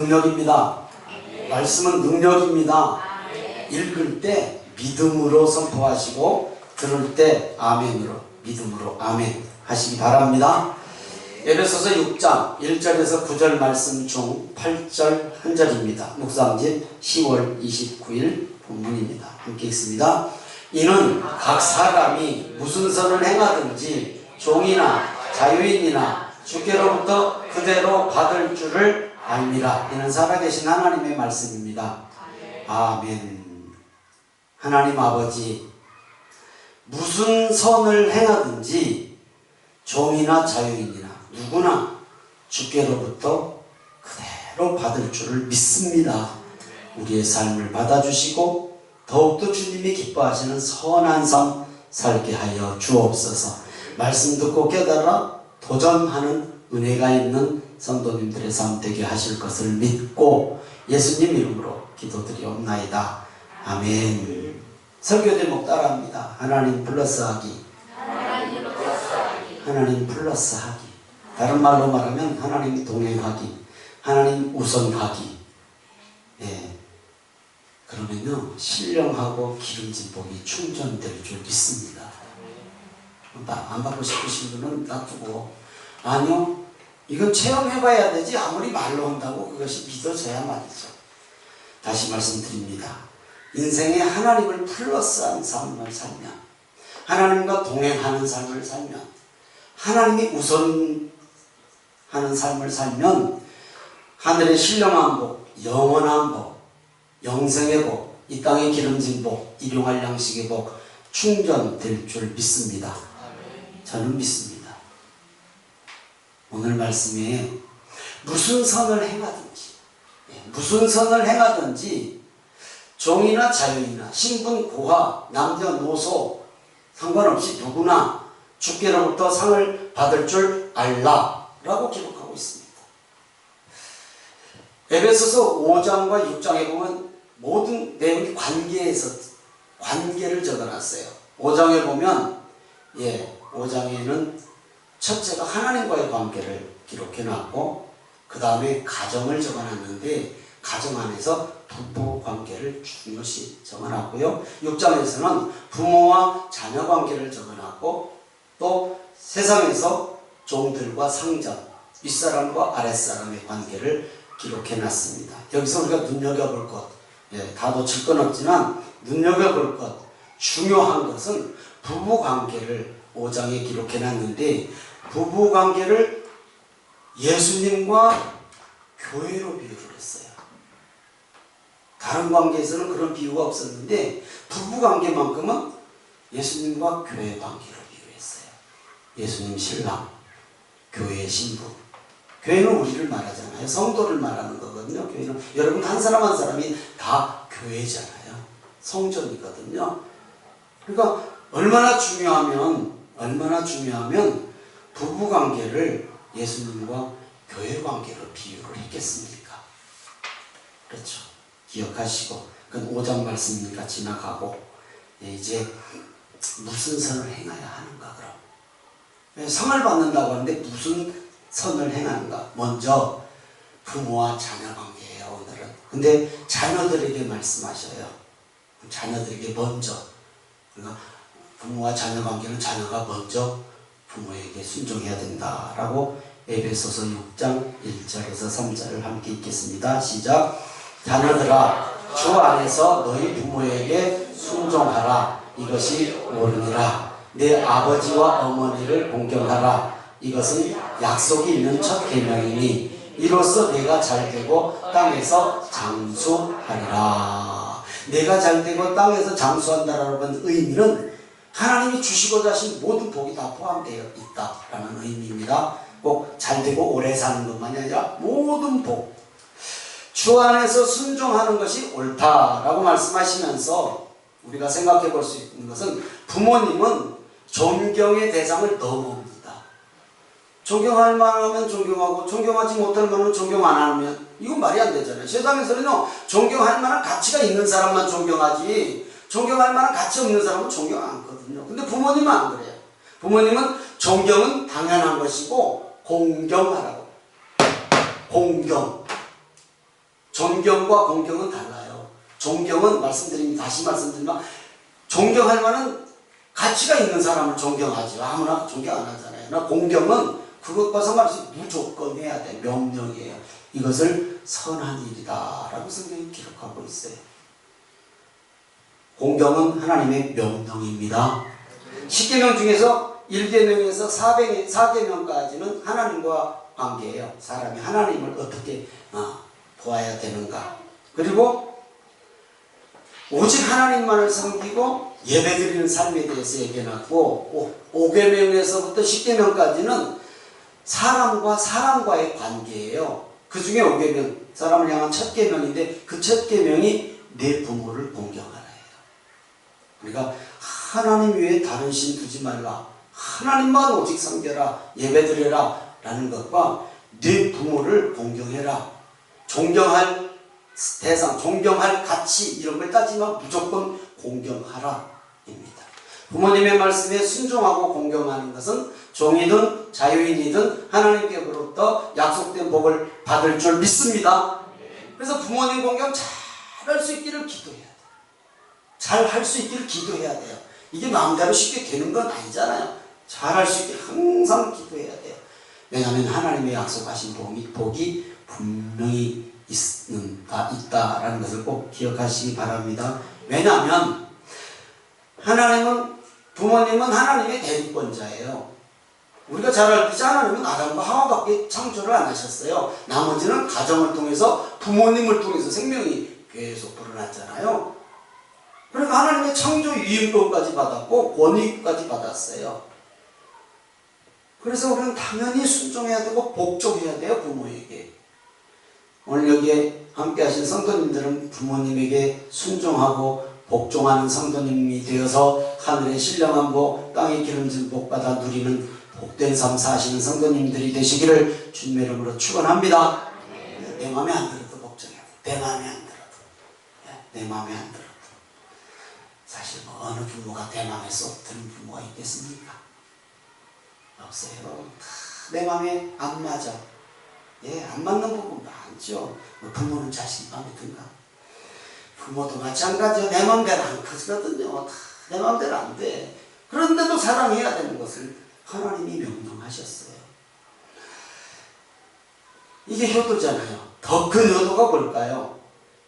능력입니다. 말씀은 능력입니다. 읽을 때 믿음으로 선포하시고 들을 때 아멘으로, 믿음으로 아멘 하시기 바랍니다. 에베소서 6장 1절에서 9절 말씀 중 8절 한 절입니다. 묵상집 10월 29일 본문입니다. 함께 읽습니다. 이는 각 사람이 무슨 선을 행하든지 종이나 자유인이나 주께로부터 그대로 받을 줄을 알미라. 이는 살아계신 하나님의 말씀입니다. 아멘. 하나님 아버지, 무슨 선을 행하든지 종이나 자유인이나 누구나 주께로부터 그대로 받을 줄을 믿습니다. 우리의 삶을 받아주시고 더욱더 주님이 기뻐하시는 선한 삶 살게 하여 주옵소서. 말씀 듣고 깨달아 도전하는 은혜가 있는 성도님들의 삶 되게 하실 것을 믿고 예수님 이름으로 기도드리옵나이다. 아멘. 설교 제목 따라합니다. 하나님 플러스 하기. 하나님 플러스 하기. 다른 말로 말하면 하나님 동행하기, 하나님 우선하기. 예. 그러면요, 신령하고 기름진 복이 충전될 줄 믿습니다. 안 받고 싶으신 분은 놔두고, 아니요, 이건 체험해봐야 되지 아무리 말로 한다고 그것이 믿어져야 말이죠. 다시 말씀드립니다. 인생에 하나님을 플러스한 삶을 살면, 하나님과 동행하는 삶을 살면, 하나님이 우선하는 삶을 살면 하늘의 신령한 복, 영원한 복, 영생의 복, 이 땅의 기름진 복, 일용할 양식의 복 충전될 줄 믿습니다. 저는 믿습니다. 오늘 말씀에 무슨 선을 행하든지 종이나 자유이나 신분 고하 남녀노소 상관없이 누구나 주께로부터 상을 받을 줄 알라 라고 기록하고 있습니다. 에베소서 5장과 6장에 보면 모든 내용이 관계를 적어놨어요. 5장에 보면 5장에는 첫째가 하나님과의 관계를 기록해놨고 그 다음에 가정을 적어놨는데 가정 안에서 부부 관계를 중요시 적어놨고요. 6장에서는 부모와 자녀 관계를 적어놨고 또 세상에서 종들과 상전, 윗사람과 아랫사람의 관계를 기록해놨습니다. 여기서 우리가 눈여겨볼 것, 다 놓칠 건 없지만 눈여겨볼 것, 중요한 것은 부부관계를 5장에 기록해놨는데 부부관계를 예수님과 교회로 비유를 했어요. 다른 관계에서는 그런 비유가 없었는데 부부관계만큼은 예수님과 교회 관계로 비유했어요. 예수님 신랑, 교회의 신부. 교회는 우리를 말하잖아요. 성도를 말하는 거거든요. 교회는 여러분 한 사람 한 사람이 다 교회잖아요. 성전이거든요. 그러니까 얼마나 중요하면 부부관계를 예수님과 교회 관계로 비유를 했겠습니까? 그렇죠. 기억하시고 그건 5장 말씀이니까 지나가고 이제 무슨 선을 행해야 하는가 그럼. 상을 받는다고 하는데 무슨 선을 행하는가. 먼저 부모와 자녀 관계예요. 오늘은. 근데 자녀들에게 말씀하셔요. 자녀들에게 먼저. 그러니까 부모와 자녀 관계는 자녀가 먼저 부모에게 순종해야 된다라고 에베소서 6장 1절에서 3절을 함께 읽겠습니다. 시작. 자녀들아 주 안에서 너희 부모에게 순종하라. 이것이 옳으니라. 내 아버지와 어머니를 공경하라. 이것은 약속이 있는 첫 계명이니 이로써 내가 잘되고 땅에서 장수하리라. 내가 잘되고 땅에서 장수한다라는 의미는 하나님이 주시고자 하신 모든 복이 다 포함되어 있다라는 의미입니다. 꼭 잘되고 오래 사는 것만이 아니라 모든 복. 주 안에서 순종하는 것이 옳다라고 말씀하시면서 우리가 생각해 볼 수 있는 것은 부모님은 존경의 대상을 넘어옵니다. 존경할 만하면 존경하고 존경하지 못할 만하면 존경 안 하면 이건 말이 안 되잖아요. 세상에서는요 존경할 만한 가치가 있는 사람만 존경하지 존경할 만한 가치 없는 사람은 존경 안 하거든요. 근데 부모님은 안 그래요. 부모님은 존경은 당연한 것이고 공경하라고. 공경. 존경과 공경은 달라요. 존경은 다시 말씀드리면 존경할 만한 가치가 있는 사람을 존경하죠. 아무나 존경 안 하잖아요. 그러나 공경은 그것과 상관없이 무조건 해야 돼. 명령이에요. 이것을 선한 일이다 라고 성경이 기록하고 있어요. 공경은 하나님의 명령입니다. 10계명 중에서 1계명에서 4계명까지는 하나님과 관계예요. 사람이 하나님을 어떻게 보아야 되는가. 그리고 오직 하나님만을 섬기고 예배드리는 삶에 대해서 얘기해놨고 5계명에서부터 10계명까지는 사람과 사람과의 관계예요. 그 중에 5계명, 사람을 향한 첫 계명인데 그 첫 계명이 내 부모를 공경하라 해요. 그러니까 하나님 외에 다른 신 두지 말라. 하나님만 오직 섬겨라. 예배드려라. 라는 것과 내 부모를 공경해라. 존경할 대상, 존경할 가치 이런 걸 따지면 무조건 공경하라 입니다. 부모님의 말씀에 순종하고 공경하는 것은 종이든 자유인이든 하나님께로부터 약속된 복을 받을 줄 믿습니다. 그래서 부모님 공경 잘 할 수 있기를 기도해야 돼요. 잘 할 수 있기를 기도해야 돼요. 이게 마음대로 쉽게 되는 건 아니잖아요. 잘 할 수 있게 항상 기도해야 돼요. 왜냐하면 하나님의 약속하신 복이 분명히 있다라는 것을 꼭 기억하시기 바랍니다. 왜냐하면 부모님은 하나님의 대리권자예요. 우리가 잘 알듯이 하나님은 아담과 하와밖에 창조를 안 하셨어요. 나머지는 가정을 통해서 부모님을 통해서 생명이 계속 불어났잖아요. 그러니까 하나님의 창조 유인권까지 받았고 권위까지 받았어요. 그래서 우리는 당연히 순종해야 되고 복종해야 돼요. 부모에게. 오늘 여기에 함께 하신 성도님들은 부모님에게 순종하고 복종하는 성도님이 되어서 하늘의 신령한 복, 땅의 기름진 복 받아 누리는 복된 삶 사시는 성도님들이 되시기를 주님의 이름으로 축원합니다. 내 마음에 안 들어도 복종해야 돼. 내 마음에 안 들어도. 내 마음에 안 들어도. 사실 어느 부모가 내 마음에 쏙 드는 부모가 있겠습니까? 없어요. 내 마음에 안 맞아. 안 맞는 부분 많죠. 부모는 자식 마음에 든가? 부모도 마찬가지요. 내 마음대로 안 크거든요. 내 마음대로 안 돼. 그런데도 사랑해야 되는 것을 하나님이 명령하셨어요. 이게 효도잖아요. 더 큰 효도가 뭘까요?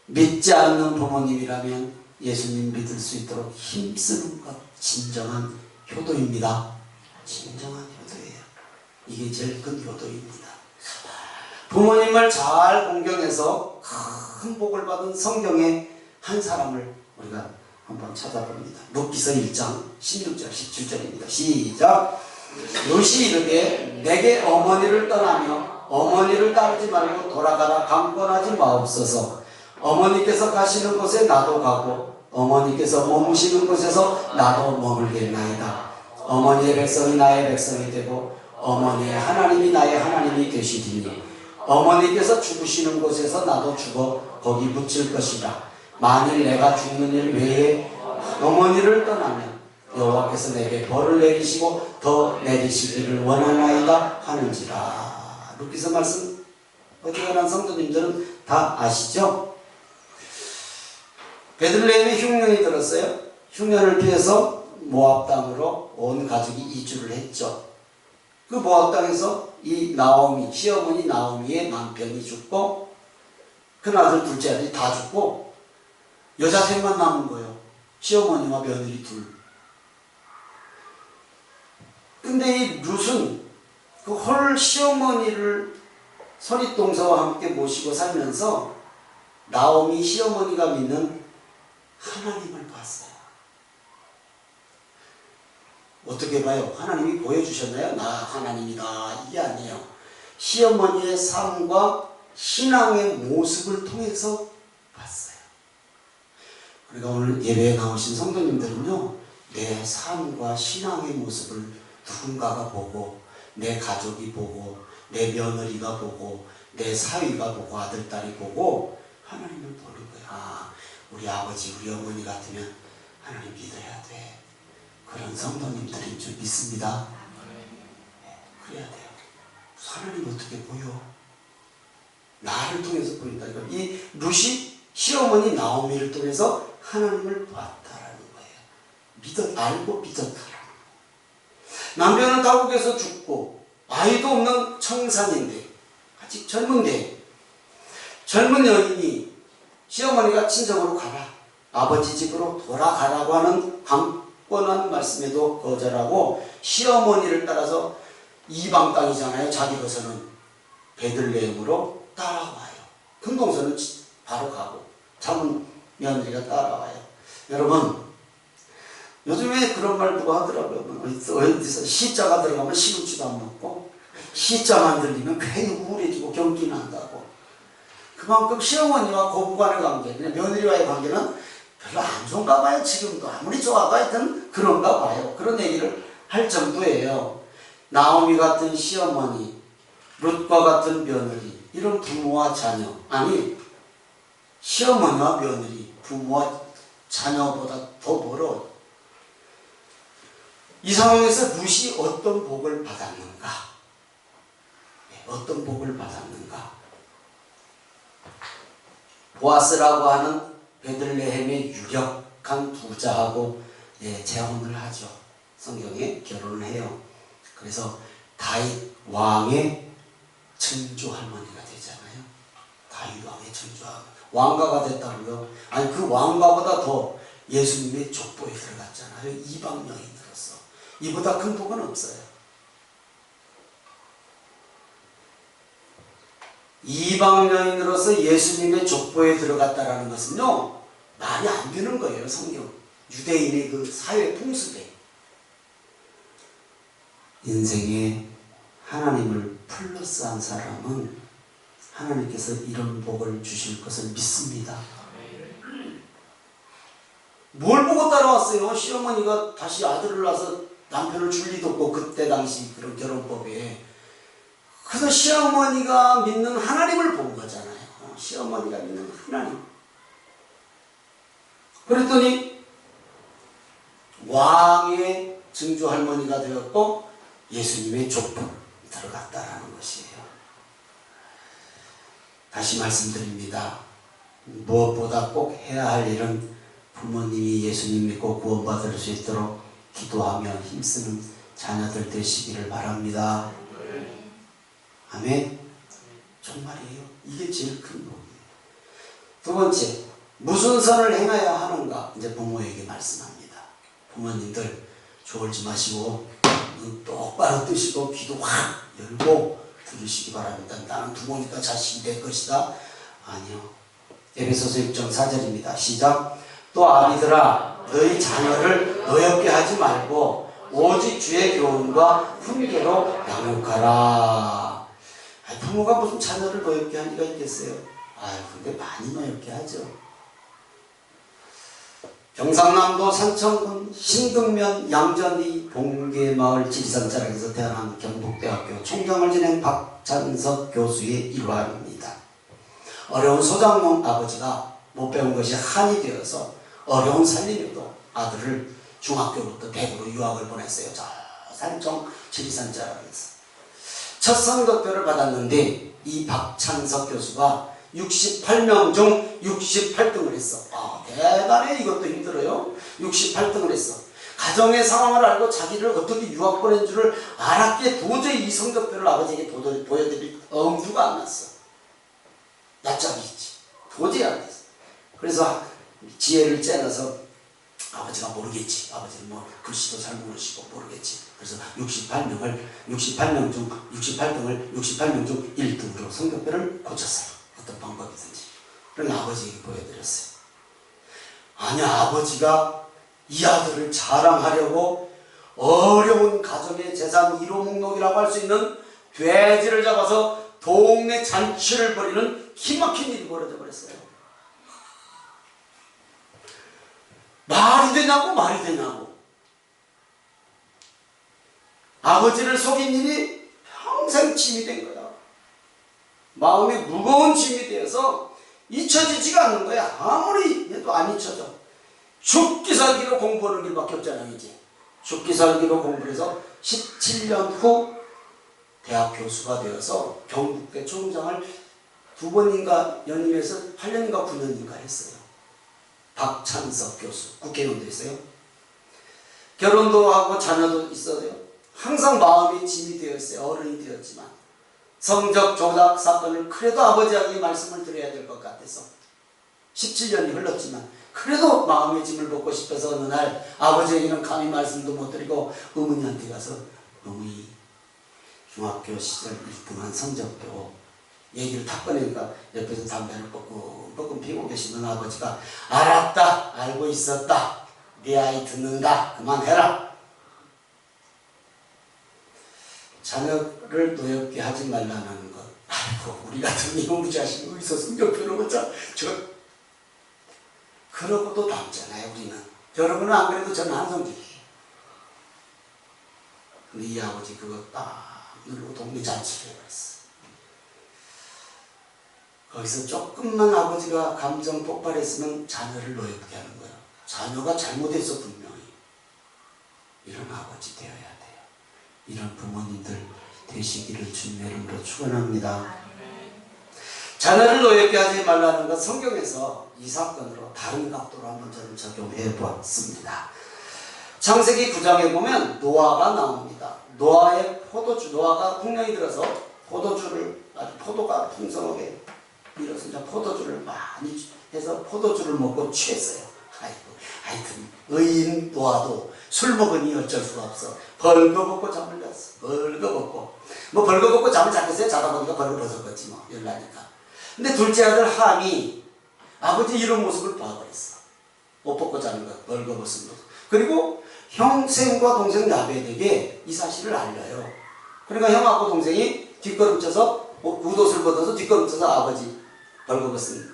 믿지 않는 부모님이라면 예수님 믿을 수 있도록 힘쓰는 것, 진정한 효도입니다. 진정한 효도예요. 이게 제일 큰 효도입니다. 부모님을 잘 공경해서 큰 복을 받은 성경의 한 사람을 우리가 한번 찾아봅니다. 룻기서 1장 16절 17절입니다. 시작. 룻이 이르되 내게 어머니를 떠나며 어머니를 따르지 말고 돌아가라 강권하지 마옵소서. 어머니께서 가시는 곳에 나도 가고 어머니께서 머무시는 곳에서 나도 머물겠나이다. 어머니의 백성이 나의 백성이 되고 어머니의 하나님이 나의 하나님이 되시리니 어머니께서 죽으시는 곳에서 나도 죽어 거기 묻힐 것이라. 만일 내가 죽는 일 외에 어머니를 떠나면 여호와께서 내게 벌을 내리시고 더 내리시기를 원하나이다 하는지라. 룻기서 말씀 어디가난 성도님들은 다 아시죠? 베들레헴에 흉년이 들었어요. 흉년을 피해서 모압 땅으로 온 가족이 이주를 했죠. 그 모압 땅에서 이 나오미, 시어머니 나오미의 남편이 죽고 큰아들 둘째 아들이 다 죽고 여자 셋만 남은 거예요. 시어머니와 며느리 둘. 근데 이 룻은 그 홀 시어머니를 서릿동서와 함께 모시고 살면서 나오미 시어머니가 믿는 하나님을 봤어요. 어떻게 봐요? 하나님이 보여주셨나요? 나 하나님이다. 이게 아니에요. 시어머니의 삶과 신앙의 모습을 통해서 봤어요. 그러니까 오늘 예배에 나오신 성도님들은요, 내 삶과 신앙의 모습을 누군가가 보고, 내 가족이 보고, 내 며느리가 보고, 내 사위가 보고, 아들딸이 보고 하나님을 보는 거예요. 아, 우리 아버지, 우리 어머니 같으면 하나님 믿어야 돼. 그런 성도님들인 줄 믿습니다. 그래야 돼요. 하나님 어떻게 보여? 나를 통해서 보인다. 이 룻이 시어머니 나오미를 통해서 하나님을 봤다라는 거예요. 알고 믿었다라는 거예요. 남편은 다국에서 죽고 아이도 없는 청산인데, 아직 젊은데, 젊은 여인이 시어머니가 친정으로 가라, 아버지 집으로 돌아가라고 하는 강권한 말씀에도 거절하고 시어머니를 따라서 이방 땅이잖아요. 자기 거서는 베들레헴으로 따라와요. 큰 동서는 바로 가고 작은 며느리가 따라와요. 여러분, 요즘에 그런 말 누가 하더라고요. 어디서 시자가 들어가면 시금치도 안 먹고 시자만 들리면 괜히 우울해지고 경기 난다고. 그만큼 시어머니와 고부간의 관계, 며느리와의 관계는 별로 안 좋은가 봐요. 지금도 아무리 좋아도 하여튼 그런가 봐요. 그런 얘기를 할 정도예요. 나오미 같은 시어머니, 룻과 같은 며느리, 이런 부모와 자녀, 아니 시어머니와 며느리, 부모와 자녀보다 더 멀어. 이 상황에서 룻이 어떤 복을 받았는가? 어떤 복을 받았는가? 보아스라고 하는 베들레헴의 유력한 부자하고 재혼을 하죠. 성경에 결혼을 해요. 그래서 다윗 왕의 증조 할머니가 되잖아요. 다윗 왕의 증조 할머니. 왕가가 됐다고요? 아니, 그 왕가보다 더 예수님의 족보에 들어갔잖아요. 이방 여인으로서. 이보다 큰 복은 없어요. 이방 여인으로서 예수님의 족보에 들어갔다라는 것은요, 말이 안 되는 거예요. 성경. 유대인의 그 사회 풍습에. 인생에 하나님을 플러스한 사람은 하나님께서 이런 복을 주실 것을 믿습니다. 뭘 보고 따라왔어요? 시어머니가 다시 아들을 낳아서 남편을 줄 리도 없고, 그때 당시 그런 결혼법에. 그래서 시어머니가 믿는 하나님을 본 거잖아요. 시어머니가 믿는 하나님. 그랬더니 왕의 증조 할머니가 되었고 예수님의 족보 들어갔다라는 것이에요. 다시 말씀드립니다. 무엇보다 꼭 해야 할 일은 부모님이 예수님 믿고 구원받을 수 있도록 기도하며 힘쓰는 자녀들 되시기를 바랍니다. 아멘. 정말이에요. 이게 제일 큰 복이에요. 두 번째, 무슨 선을 행해야 하는가? 이제 부모에게 말씀합니다. 부모님들 졸지 마시고 눈 똑바로 뜨시고 귀도 확 열고 들으시기 바랍니다. 나는 부모니까 자식이 될 것이다. 아니요. 에베소서 6장 4절입니다. 시작. 또 아비들아, 너희 자녀를 노엽게 하지 말고 오직 주의 교훈과 훈계로 양육하라. 부모가 무슨 자녀를 노엽게 할 리가 있겠어요? 근데 많이 노엽게 하죠. 경상남도 산청군 신등면 양전리 봉계마을 지리산자락에서 태어난 경북대학교 총장을 지낸 박찬석 교수의 일화입니다. 어려운 소장농 아버지가 못 배운 것이 한이 되어서 어려운 살림에도 아들을 중학교부터 대구로 유학을 보냈어요. 저 산청 지리산자락에서. 첫 성적표를 받았는데 이 박찬석 교수가 68명 중 68등을 했어. 대단해. 이것도 힘들어요. 68등을 했어. 가정의 상황을 알고 자기를 어떻게 유학 보낸 줄을 알았기에 도저히 이 성적표를 아버지에게 보여드릴 엄두가 안 났어. 낯짝이 있지. 도저히 안 됐어. 그래서 지혜를 째려서 아버지가 모르겠지. 아버지는 뭐 글씨도 잘 모르시고 모르겠지. 그래서 68명 중 68명 중 1등으로 성적표를 고쳤어요. 어떤 방법이든지. 그러니 아버지에게 보여드렸어요. 아니, 아버지가 이 아들을 자랑하려고 어려운 가정의 재산 1호 목록이라고 할 수 있는 돼지를 잡아서 동네 잔치를 벌이는 기막힌 일이 벌어져 버렸어요. 말이 되냐고. 아버지를 속인 일이 평생 짐이 된 거야. 마음에 무거운 짐이 되어서 잊혀지지가 않는 거야. 아무리 해도 안 잊혀져. 죽기 살기로 공부하는 길밖에 없잖아요. 이제 죽기 살기로 공부를 해서 17년 후 대학 교수가 되어서 경북대 총장을 2번인가 연임해서 8년인가 9년인가 했어요. 박찬석 교수, 국회의원도 했어요. 결혼도 하고 자녀도 있어요. 항상 마음이 짐이 되어 있어요. 어른이 되었지만 성적 조작 사건을 그래도 아버지에게 말씀을 드려야 될 것 같아서 17년이 흘렀지만 그래도 마음의 짐을 벗고 싶어서 어느 날 아버지에게는 감히 말씀도 못 드리고 어머니한테 가서 어머니 중학교 시절 1등한 성적표 얘기를 탁 꺼내니까 옆에서 담배를 뻐끔뻐끔 피우고 계시는 아버지가 알았다, 알고 있었다, 네 아이 듣는다, 그만해라. 자녀를 노엽게 하지 말라는 것. 아이고 우리 같은 이놈의 자식 어디서 성적표를 보자. 그러고도 남잖아요 우리는. 여러분은 안 그래도 저는 한성직이에요. 근데 이 아버지 그거 딱 누르고 동네 잔치를 해버렸어. 거기서 조금만 아버지가 감정 폭발했으면 자녀를 노엽게 하는 거예요. 자녀가 잘못했어 분명히. 이런 아버지 되어야 돼요. 이런 부모님들 되시기를 주님의 이름으로 축원합니다. 자녀를 노엽게 하지 말라는 것 성경에서 이 사건으로 다른 각도로 한번 저는 적용해 보았습니다. 창세기 9장에 보면 노아가 나옵니다. 노아의 포도주, 노아가 풍년이 들어서 포도주를 아주 포도가 풍성하게 밀어서 이제 포도주를 많이 해서 포도주를 먹고 취했어요. 아이고, 하여튼 의인 노아도 술 먹으니 어쩔 수가 없어. 벌거벗고 잠을 잤어. 벌거벗고. 뭐 벌거벗고 잠을 잤겠어요? 자다 보니까 벌거벗었겠지 뭐. 열나니까. 근데 둘째 아들 함이 아버지 이런 모습을 봐버렸어. 옷 벗고 자는 것, 벌거벗은 모습. 그리고 형생과 동생 야벳에게 이 사실을 알려요. 그러니까 형하고 동생이 뒷걸음쳐서 윗옷을 벗어서 뒷걸음쳐서 아버지 벌거벗은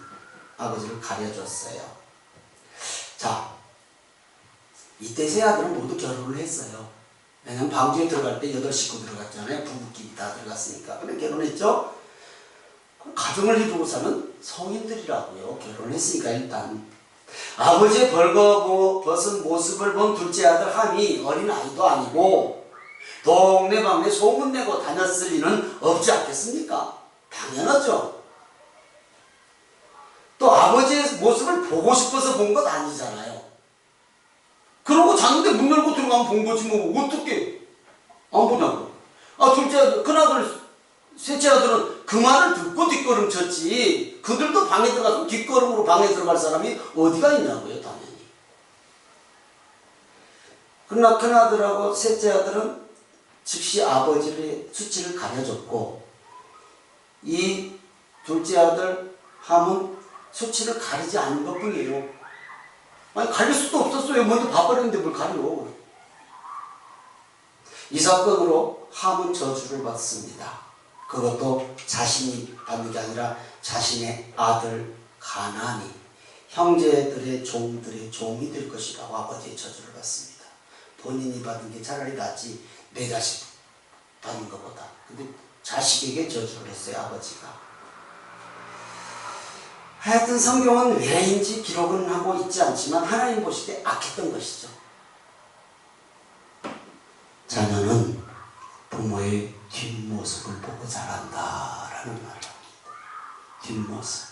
아버지를 가려줬어요. 자, 이때 세 아들은 모두 결혼을 했어요. 왜냐면 방주에 들어갈 때 8식구 들어갔잖아요. 부부끼리 다 들어갔으니까. 근데 결혼했죠? 가정을 이루고 사는 성인들이라고요. 결혼을 했으니까 일단. 아버지의 벌거벗은 모습을 본 둘째 아들 함이 어린아이도 아니고 동네방네 소문내고 다녔을 리는 없지 않겠습니까? 당연하죠. 또 아버지의 모습을 보고 싶어서 본 것 아니잖아요. 그러고 잤는데 문 열고 들어가면 본 거지 뭐 어떻게 안 보냐고. 아 둘째 아들, 큰아들, 셋째 아들은 그 말을 듣고 뒷걸음 쳤지 그들도 방에 들어가서 뒷걸음으로 방에 들어갈 사람이 어디가 있냐고요. 당연히. 그러나 큰아들하고 셋째 아들은 즉시 아버지의 수치를 가려줬고 이 둘째 아들 함은 수치를 가리지 않는 것 뿐이에요. 아니 가릴 수도 없었어요. 먼저 봐버렸는데 뭘 가려. 이 사건으로 함은 저주를 받습니다. 그것도 자신이 받는 게 아니라 자신의 아들 가나안이 형제들의 종들의 종이 될 것이라고 아버지의 저주를 받습니다. 본인이 받은 게 차라리 낫지 내 자식 받는 것보다. 근데 자식에게 저주를 했어요. 아버지가. 하여튼 성경은 왜인지 기록은 하고 있지 않지만 하나님 보실 때 악했던 것이죠. 자녀는 부모의 뒷모습을 보고 자란다라는 말을 합니다. 뒷모습.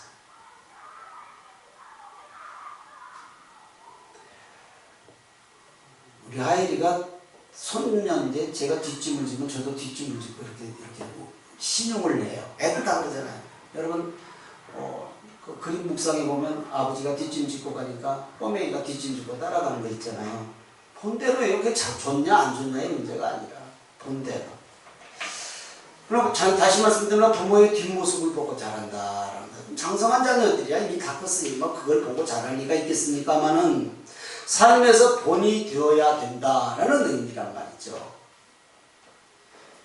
우리 아이리가 손녀인데 제가 뒷짐을 지면 저도 뒷짐을 지고 이렇게 신용을 내요. 애들 다 그러잖아요. 여러분 그 그림 묵상에 보면 아버지가 뒷짐 짓고 가니까 꼬맹이가 뒷짐 짓고 따라가는 거 있잖아요. 본대로 이렇게 좋냐 안 좋냐의 문제가 아니라 본대로. 그럼 다시 말씀드리면 부모의 뒷모습을 보고 자란다라는 거. 장성한 자녀들이야 이미 다 컸으니 뭐 그걸 보고 자랄 리가 있겠습니까마는 삶에서 본이 되어야 된다라는 의미란 말이죠.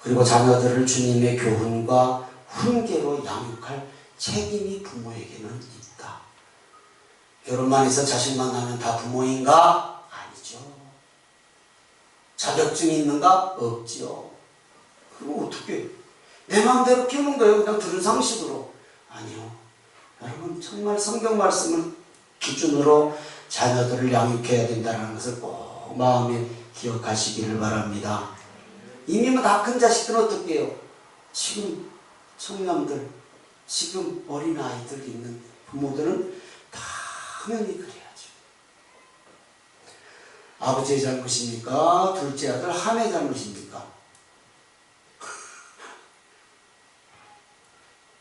그리고 자녀들을 주님의 교훈과 훈계로 양육할 책임이 부모에게는 있다. 결혼만 해서 자식만 낳으면 다 부모인가? 아니죠. 자격증이 있는가? 없지요. 그럼 어떻게? 내 마음대로 키우는 거예요. 그냥 들은 상식으로. 아니요. 여러분 정말 성경 말씀을 기준으로 자녀들을 양육해야 된다는 것을 꼭 마음에 기억하시기를 바랍니다. 이미 다 큰 자식들은 어떻게 해요? 지금 청년들 지금 어린아이들 있는 부모들은 당연히 그래야죠. 아버지의 잘못입니까? 둘째 아들 한의 잘못입니까?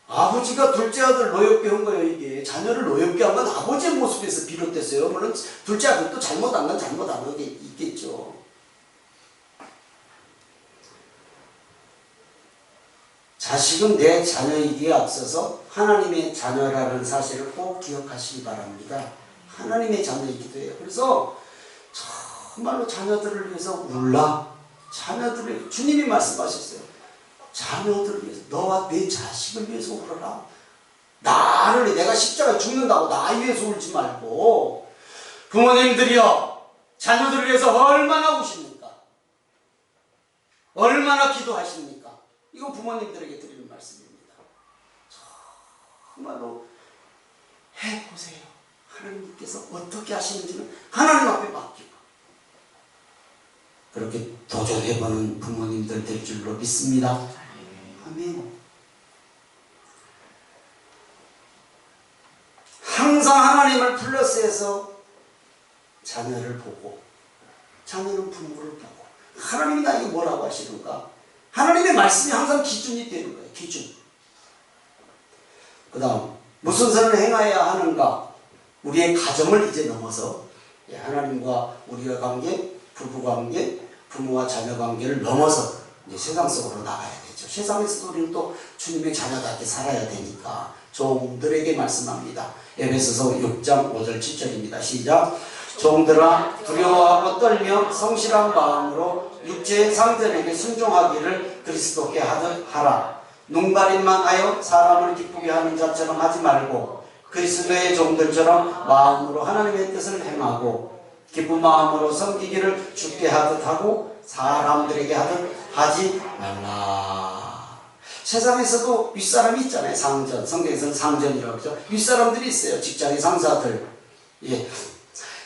아버지가 둘째 아들 노엽게 한 거예요. 이게 자녀를 노엽게 한 건 아버지의 모습에서 비롯됐어요. 물론 둘째 아들도 잘못한 건 잘못한 게 있겠죠. 자식은 내 자녀이기에 앞서서 하나님의 자녀라는 사실을 꼭 기억하시기 바랍니다. 하나님의 자녀이기도 해요. 그래서 정말로 자녀들을 위해서 울라. 자녀들을 주님이 말씀하셨어요. 자녀들을 위해서 너와 내 자식을 위해서 울어라. 나를 내가 십자가에 죽는다고 나 위해서 울지 말고. 부모님들이여 자녀들을 위해서 얼마나 우십니까? 얼마나 기도하십니까? 이건 부모님들에게 드리는 말씀입니다. 정말로 해보세요. 하나님께서 어떻게 하시는지는 하나님 앞에 맡기고 그렇게 도전해보는 부모님들 될 줄로 믿습니다. 아멘. 항상 하나님을 플러스해서 자녀를 보고 자녀는 부모를 보고 하나님이 나에게 뭐라고 하시는가? 하나님의 말씀이 항상 기준이 되는 거예요. 기준. 그 다음 무슨 선을 행해야 하는가? 우리의 가정을 이제 넘어서 하나님과 우리의 관계, 부부관계, 부모와 자녀 관계를 넘어서 이제 세상 속으로 나가야 되죠. 세상에서도 우리는 또 주님의 자녀답게 살아야 되니까 종들에게 말씀합니다. 에베소서 6장 5절 7절입니다. 시작. 종들아 두려워하고 떨며 성실한 마음으로 육체의 상전에게 순종하기를 그리스도께 하듯 하라. 눈가림만 하여 사람을 기쁘게 하는 자처럼 하지 말고 그리스도의 종들처럼 마음으로 하나님의 뜻을 행하고 기쁜 마음으로 섬기기를 주께 하듯 하고 사람들에게 하듯 하지 말라. 세상에서도 윗사람이 있잖아요. 상전. 성경에서는 상전이라고 하죠. 윗사람들이 있어요. 직장의 상사들. 예.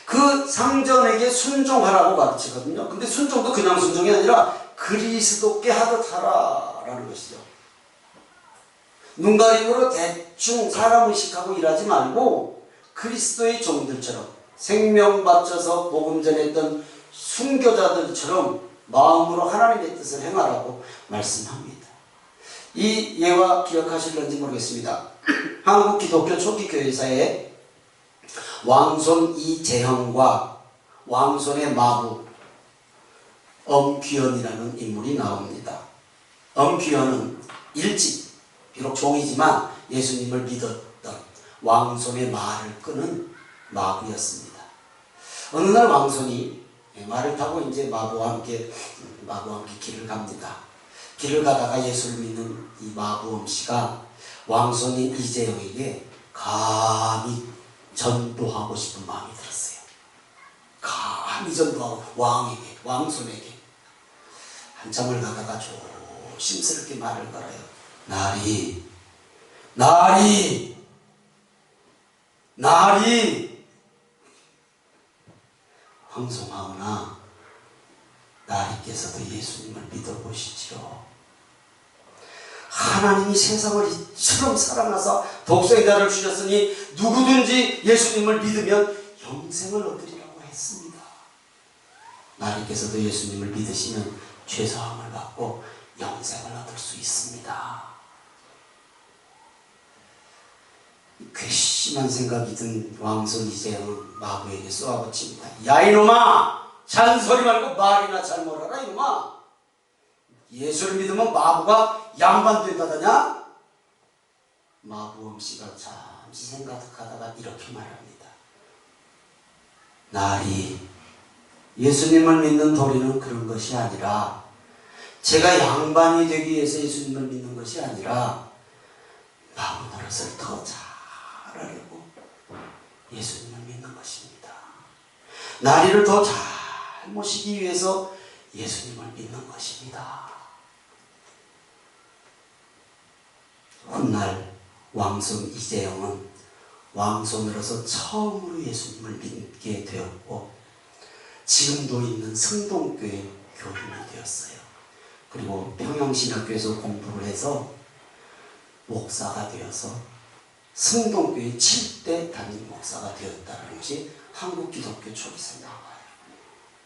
그 상전에게 순종하라고 가르치거든요. 근데 순종도 그냥 순종이 아니라 그리스도께 하듯 하라라는 것이죠. 눈가림으로 대충 사람 의식하고 일하지 말고 그리스도의 종들처럼 생명 바쳐서 복음 전했던 순교자들처럼 마음으로 하나님의 뜻을 행하라고 말씀합니다. 이 예화 기억하실런지 모르겠습니다. 한국 기독교 초기 교회사에 왕손 이재형과 왕손의 마부 엄귀현이라는 인물이 나옵니다. 엄귀현은 일찍 비록 종이지만 예수님을 믿었던 왕손의 말을 끄는 마부였습니다. 어느 날 왕손이 말을 타고 이제 마부와 함께 길을 갑니다. 길을 가다가 예수를 믿는 이 마부 엄씨가 왕손인 이재형에게 감히 전도하고 싶은 마음이 들었어요. 감히 전도하고 왕손에게. 한참을 가다가 조심스럽게 말을 걸어요. 나리 황송하오나 나리께서도 예수님을 믿어보시지요. 하나님이 세상을 이처럼 사랑하사 독생의 자를 주셨으니 누구든지 예수님을 믿으면 영생을 얻으리라고 했습니다. 나리께서도 예수님을 믿으시면 죄사함을 받고 영생을 얻을 수 있습니다. 괘씸한 생각이 든 왕손 이재형은 마부에게 쏘아붙입니다. 야 이놈아! 잔소리 말고 말이나 잘 몰아라 이놈아! 예수를 믿으면 마부가 양반된다더냐? 마부 엄씨가 잠시 생각하다가 이렇게 말합니다. 나리, 예수님을 믿는 도리는 그런 것이 아니라 제가 양반이 되기 위해서 예수님을 믿는 것이 아니라 마부 노릇을 더 잘하려고 예수님을 믿는 것입니다. 나리를 더 잘 모시기 위해서 예수님을 믿는 것입니다. 훗날 왕손 이재형은 왕손으로서 처음으로 예수님을 믿게 되었고 지금도 있는 성동교회 교인이 되었어요. 그리고 평양신학교에서 공부를 해서 목사가 되어서 성동교회 7대 담임 목사가 되었다는 것이 한국 기독교 초기에 나와요.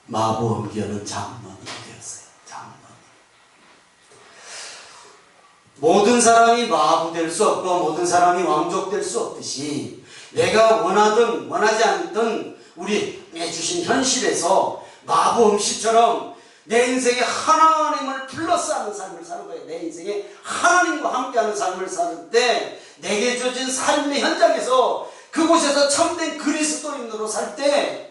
마부엄기어는 장로님이 되었어요. 장로님. 모든 사람이 마부 될 수 없고 모든 사람이 왕족 될 수 없듯이 내가 원하든 원하지 않든 우리에게 주신 현실에서 마부엄씨처럼 내 인생에 하나님을 플러스하는 삶을 사는 거예요. 내 인생에 하나님과 함께하는 삶을 사는 때 내게 주어진 삶의 현장에서 그곳에서 참된 그리스도인으로 살 때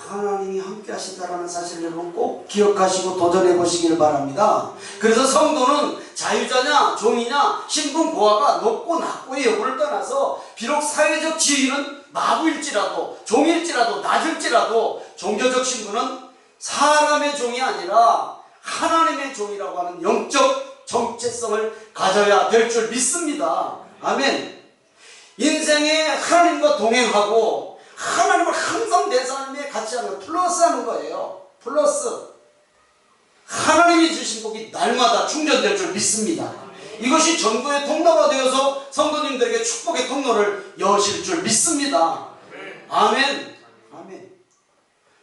하나님이 함께 하신다라는 사실을 여러분 꼭 기억하시고 도전해 보시길 바랍니다. 그래서 성도는 자유자냐 종이냐 신분 고하가 높고 낮고의 여부를 떠나서 비록 사회적 지위는 마부일지라도 종일지라도 낮을지라도 종교적 신분은 사람의 종이 아니라 하나님의 종이라고 하는 영적 정체성을 가져야 될 줄 믿습니다. 아멘. 인생에 하나님과 동행하고 하나님을 항상 내 삶에 같이 하는 플러스 하는 거예요. 플러스. 하나님이 주신 복이 날마다 충전될 줄 믿습니다. 이것이 전도의 통로가 되어서 성도님들에게 축복의 통로를 여실 줄 믿습니다. 아멘. 아멘.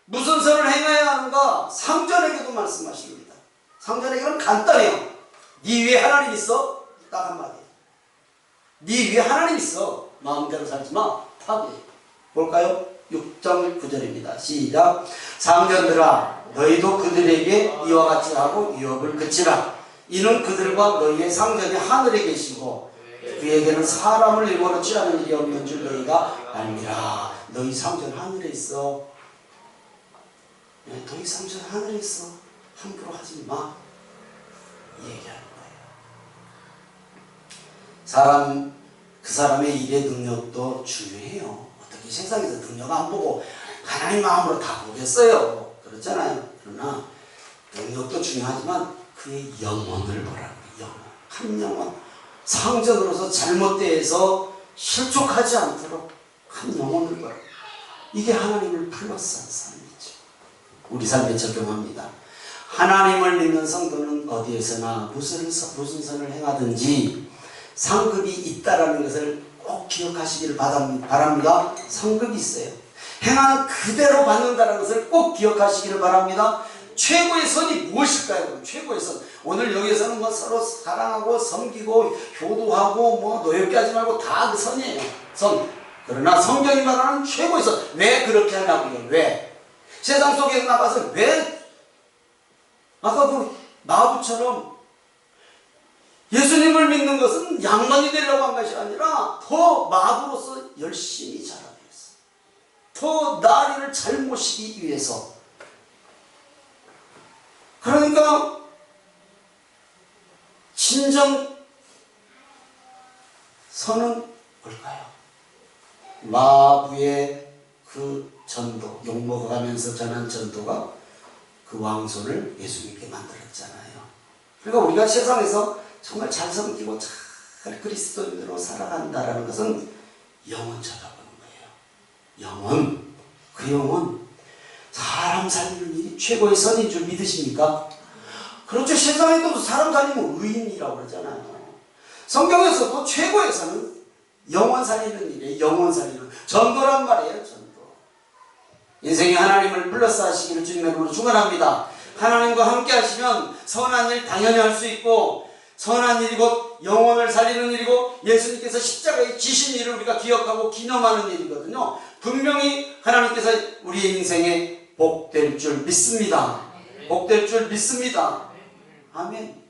무슨 선을 행해야 하는가? 상전에게도 말씀하십니다. 상전에게는 간단해요. 네 위에 하나님 있어? 딱 한마디. 네 위에 하나님 있어. 마음대로 살지 마. 답이에요. 볼까요? 6장 9절입니다. 시작. 상전들아 너희도 그들에게 이와 같이 하고 유업을 그치라. 이는 그들과 너희의 상전이 하늘에 계시고 그에게는 사람을 일부러 취하는 일이 없는 줄 너희가 알미라. 너희 상전 하늘에 있어. 너희 상전 하늘에 있어. 함부로 하지 마. 얘기하는 거예요. 그 사람의 일의 능력도 중요해요. 어떻게 세상에서 능력 안 보고 하나님 마음으로 다 보겠어요. 그렇잖아요. 그러나 능력도 중요하지만 그의 영혼을 보라는 거예요. 한 영혼. 상전으로서 잘못되어서 실족하지 않도록 한 영혼을 보라. 이게 하나님을 플러스한 삶이죠. 우리 삶에 적용합니다. 하나님을 믿는 성도는 어디에서나 무슨 선을 행하든지 상급이 있다라는 것을 꼭 기억하시기를 바랍니다. 상급이 있어요. 행하는 그대로 받는다는 것을 꼭 기억하시기를 바랍니다. 최고의 선이 무엇일까요? 최고의 선. 오늘 여기에서는 뭐 서로 사랑하고 섬기고 효도하고 뭐 노엽게 하지 말고 다 그 선이에요. 선. 그러나 성경이 말하는 최고의 선. 왜 그렇게 하냐고요? 왜? 세상 속에 나가서 왜 아까 그 마부처럼 예수님을 믿는 것은 양반이 되려고 한 것이 아니라 더 마부로서 열심히 자라기 위해서, 더 나리를 잘 모시기 위해서. 그러니까 진정 선은 뭘까요? 마부의 그 전도, 욕먹어가면서 전한 전도가 그 왕손을 예수님께 만들었잖아요. 그러니까 우리가 세상에서 정말 잘 섬기고 잘 그리스도인으로 살아간다라는 것은 영혼 쳐다보는 거예요. 영혼. 그 영혼. 사람 살리는 일이 최고의 선인 줄 믿으십니까? 그렇죠. 세상에도 사람 살리면 의인이라고 그러잖아요. 성경에서도 최고의 선은 영혼 살리는 일이에요. 영혼 살리는. 전도란 말이에요. 전도. 인생에 하나님을 플러스 하시기를 주님의 이름으로 축원합니다. 하나님과 함께 하시면 선한 일 당연히 할 수 있고 선한 일이 곧 영혼을 살리는 일이고 예수님께서 십자가에 지신 일을 우리가 기억하고 기념하는 일이거든요. 분명히 하나님께서 우리의 인생에 복될 줄 믿습니다. 복될 줄 믿습니다. 아멘.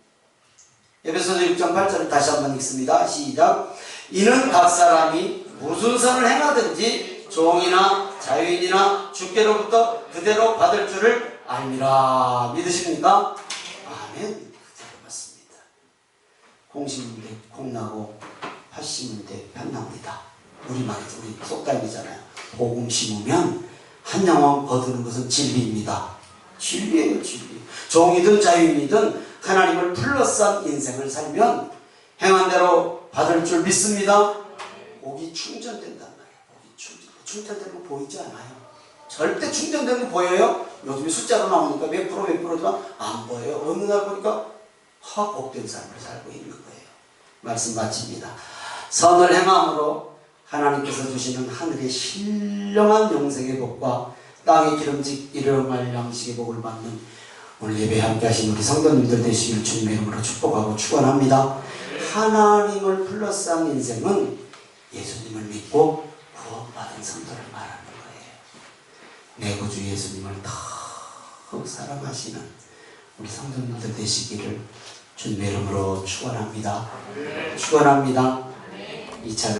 에베소서 6장 8절을 다시 한번 읽습니다. 시작. 이는 각 사람이 무슨 선을 행하든지 종이나 자유인이나 주께로부터 그대로 받을 줄을 알미라. 믿으십니까? 아멘. 콩심은 돼 콩나고 팥심은 돼 팥납니다. 우리말이죠. 우리 속담이잖아요. 복음 심으면 한 영혼 거두는 것은 진리입니다. 진리예요. 진리. 종이든 자유인이든 하나님을 플러스한 인생을 살면 행한 대로 받을 줄 믿습니다. 복이 충전된단 말이에요. 복이 충전되는 거 보이지 않아요. 절대 충전되는 거 보여요? 요즘에 숫자로 나오니까 몇 프로지만 안 보여요. 어느 날 보니까 복된 삶을 살고 있는 거예요. 말씀 마칩니다. 선을 행함으로 하나님께서 주시는 하늘의 신령한 영생의 복과 땅의 기름직 일용할 양식의 복을 받는 오늘 예배 함께 하신 우리 성도님들 되시길 주님의 이름으로 축복하고 축원합니다. 하나님을 플러스한 인생은 예수님을 믿고 구원받은 성도를 말하는 거예요. 내 구주 예수님을 더욱 사랑하시는 우리 성도님들 되시기를 주님의 이름으로 축원합니다. 축원합니다. 이 찬양